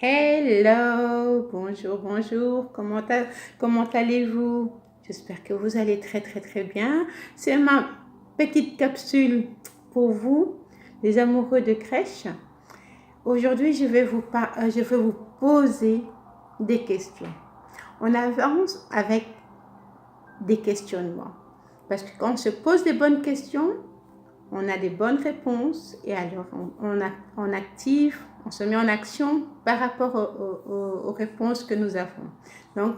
Hello, bonjour, bonjour, comment allez-vous? J'espère que vous allez très très très bien. C'est ma petite capsule pour vous, les amoureux de crèche. Aujourd'hui, je vais vous poser des questions. On avance avec des questionnements. Parce que quand on se pose des bonnes questions, on a des bonnes réponses et alors on active, on se met en action par rapport aux réponses que nous avons. Donc,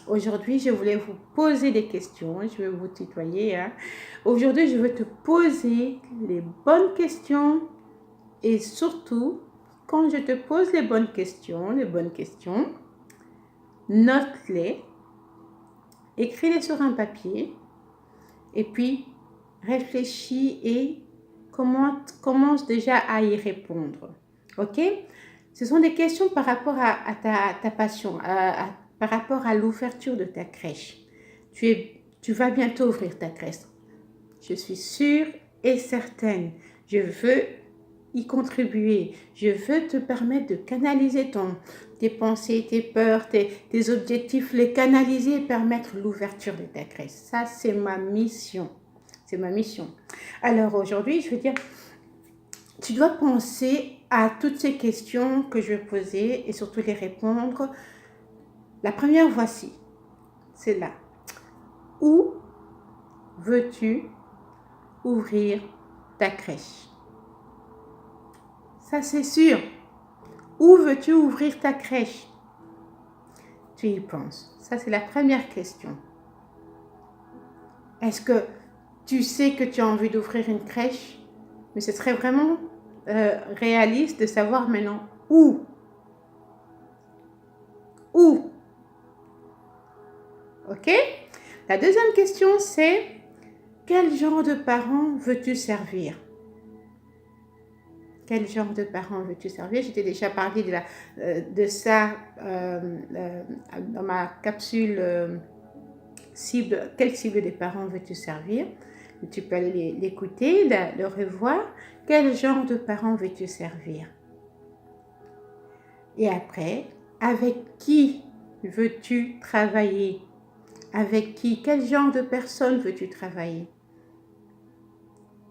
aujourd'hui, je voulais vous poser des questions. Je vais vous tutoyer. Aujourd'hui, je veux te poser les bonnes questions et surtout, quand je te pose les bonnes questions, note-les, écris-les sur un papier et puis réfléchis et commence déjà à y répondre. Ok? Ce sont des questions par rapport à ta passion, par rapport à l'ouverture de ta crèche. Tu vas bientôt ouvrir ta crèche. Je suis sûre et certaine. Je veux y contribuer. Je veux te permettre de canaliser tes pensées, tes peurs, tes objectifs, les canaliser et permettre l'ouverture de ta crèche. Ça, c'est ma mission. C'est ma mission. Alors aujourd'hui, je veux dire, tu dois penser à toutes ces questions que je vais poser et surtout les répondre. La première, voici. C'est là. Où veux-tu ouvrir ta crèche? Ça, c'est sûr. Où veux-tu ouvrir ta crèche? Tu y penses. Ça, c'est la première question. Est-ce que tu sais que tu as envie d'ouvrir une crèche? Mais ce serait vraiment réaliste de savoir maintenant où. Où? Ok? La deuxième question, c'est quel genre de parent veux-tu servir? Quel genre de parent veux-tu servir? Je t'ai déjà parlé de ça dans ma capsule cible. Quelle cible de parents veux-tu servir? Tu peux aller l'écouter, le revoir. Quel genre de parent veux-tu servir? Et après, avec qui veux-tu travailler? Avec qui? Quel genre de personne veux-tu travailler?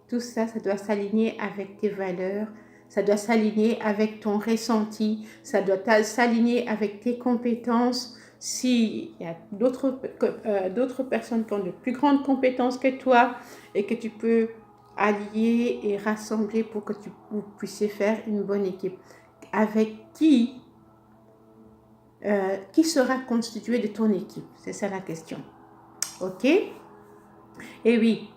Tout ça, ça doit s'aligner avec tes valeurs, ça doit s'aligner avec ton ressenti, ça doit s'aligner avec tes compétences. S'il y a d'autres personnes qui ont de plus grandes compétences que toi et que tu peux allier et rassembler pour que vous puissiez faire une bonne équipe. Avec qui sera constitué de ton équipe? C'est ça la question. Ok? Et oui,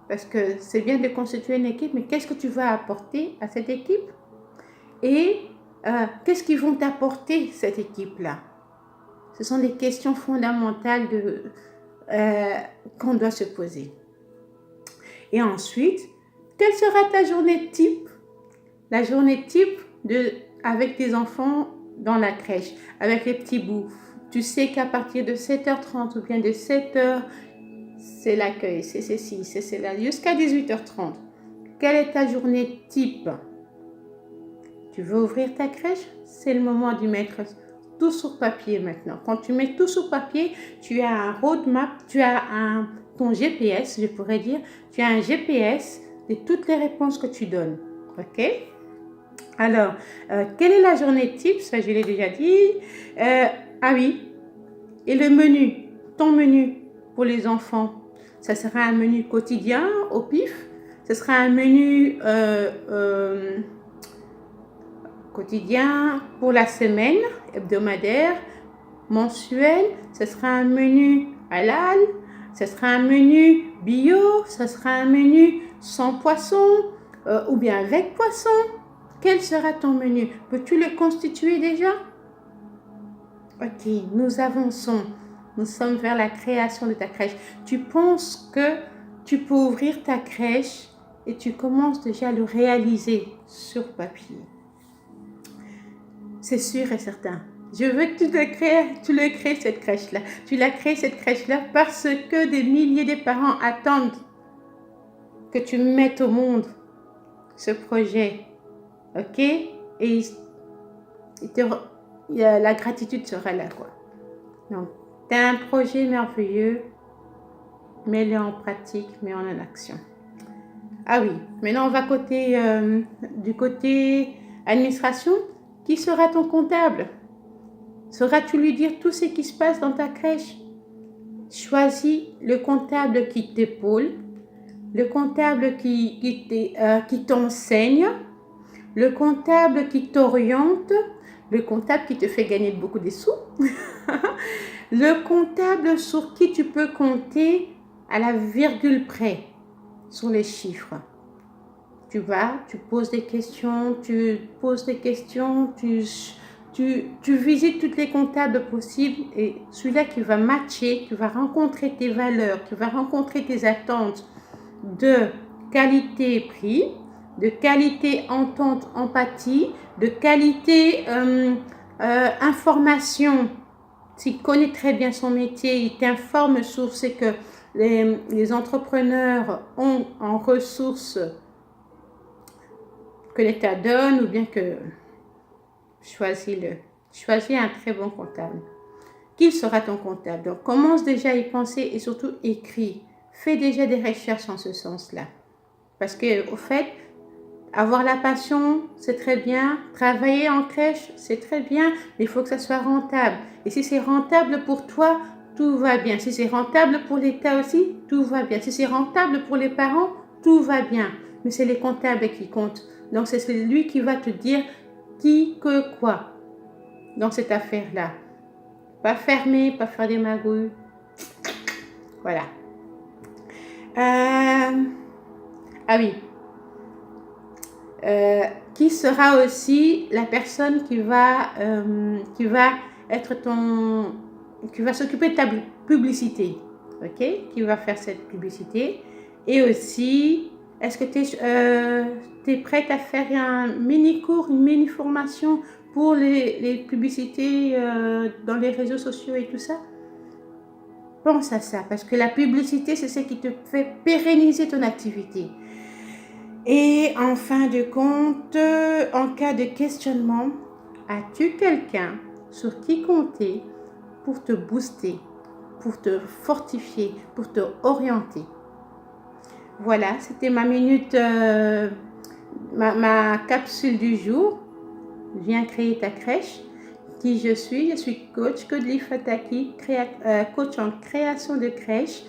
parce que c'est bien de constituer une équipe, mais qu'est-ce que tu vas apporter à cette équipe? Et qu'est-ce qu'ils vont t'apporter, cette équipe-là? Ce sont des questions fondamentales qu'on doit se poser. Et ensuite, quelle sera ta journée type? La journée type avec tes enfants dans la crèche, avec les petits bouts. Tu sais qu'à partir de 7h30 ou bien de 7h, c'est l'accueil, c'est ceci, c'est cela, jusqu'à 18h30. Quelle est ta journée type? Tu veux ouvrir ta crèche? C'est le moment d'y mettre tout sur papier maintenant. Quand tu mets tout sur papier, tu as un roadmap, tu as ton GPS, je pourrais dire. Tu as un GPS de toutes les réponses que tu donnes. Ok? Alors, quelle est la journée type? Ça, je l'ai déjà dit. Ah oui. Et le menu, ton menu pour les enfants, ça sera un menu quotidien au pif. Ce sera un menu quotidien pour la semaine, hebdomadaire, mensuel. Ce sera un menu halal. Ce sera un menu bio. Ce sera un menu sans poisson ou bien avec poisson. Quel sera ton menu? Peux-tu le constituer déjà? Ok, nous avançons. Nous sommes vers la création de ta crèche. Tu penses que tu peux ouvrir ta crèche et tu commences déjà à le réaliser sur papier. C'est sûr et certain. Je veux que tu le crées cette crèche-là. Tu la crées cette crèche-là parce que des milliers de parents attendent que tu mettes au monde ce projet. Ok? Et la gratitude sera là, quoi. Donc, tu as un projet merveilleux, mets-le en pratique, mets-le en action. Ah oui, maintenant on va du côté administration. Qui sera ton comptable? Sauras-tu lui dire tout ce qui se passe dans ta crèche? Choisis le comptable qui t'épaule, le comptable qui t'enseigne, le comptable qui t'oriente, le comptable qui te fait gagner beaucoup de sous, le comptable sur qui tu peux compter à la virgule près sur les chiffres. Tu poses des questions, tu visites toutes les comptables possibles et celui-là qui va matcher, qui va rencontrer tes valeurs, qui va rencontrer tes attentes de qualité-prix, de qualité entente, empathie, de qualité information. S'il connaît très bien son métier, il t'informe sur ce que les entrepreneurs ont en ressources que l'État donne ou bien que choisis-le. Choisis un très bon comptable. Qui sera ton comptable? Donc, commence déjà à y penser et surtout écris. Fais déjà des recherches en ce sens-là. Parce que, au fait, avoir la passion, c'est très bien. Travailler en crèche, c'est très bien. Mais il faut que ça soit rentable. Et si c'est rentable pour toi, tout va bien. Si c'est rentable pour l'État aussi, tout va bien. Si c'est rentable pour les parents, tout va bien. Mais c'est les comptables qui comptent. Donc, c'est lui qui va te dire qui, que, quoi dans cette affaire-là. Pas fermer, pas faire des magouilles. Voilà. Ah oui. Qui sera aussi la personne qui va s'occuper de ta publicité. Ok? Qui va faire cette publicité. Et aussi, est-ce que tu es prête à faire un mini-cours, une mini-formation pour les publicités dans les réseaux sociaux et tout ça? Pense à ça, parce que la publicité, c'est ce qui te fait pérenniser ton activité. Et en fin de compte, en cas de questionnement, as-tu quelqu'un sur qui compter pour te booster, pour te fortifier, pour te orienter? Voilà, c'était ma minute, ma capsule du jour. Viens créer ta crèche. Qui je suis coach Kodli Fataki, coach en création de crèche,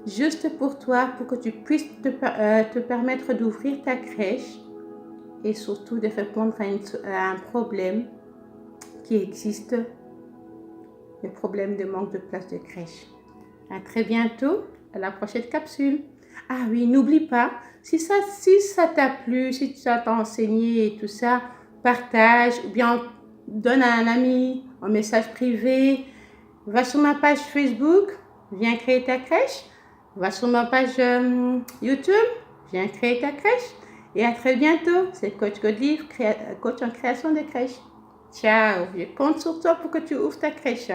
juste pour toi, pour que tu puisses te permettre d'ouvrir ta crèche et surtout de répondre à un problème qui existe, le problème de manque de place de crèche. À très bientôt, à la prochaine capsule. Ah oui, n'oublie pas, si ça t'a plu, si ça t'a enseigné et tout ça, partage ou bien donne à un ami un message privé. Va sur ma page Facebook, viens créer ta crèche. Va sur ma page YouTube, viens créer ta crèche. Et à très bientôt. C'est Coach Kodli, coach en création de crèche. Ciao. Je compte sur toi pour que tu ouvres ta crèche.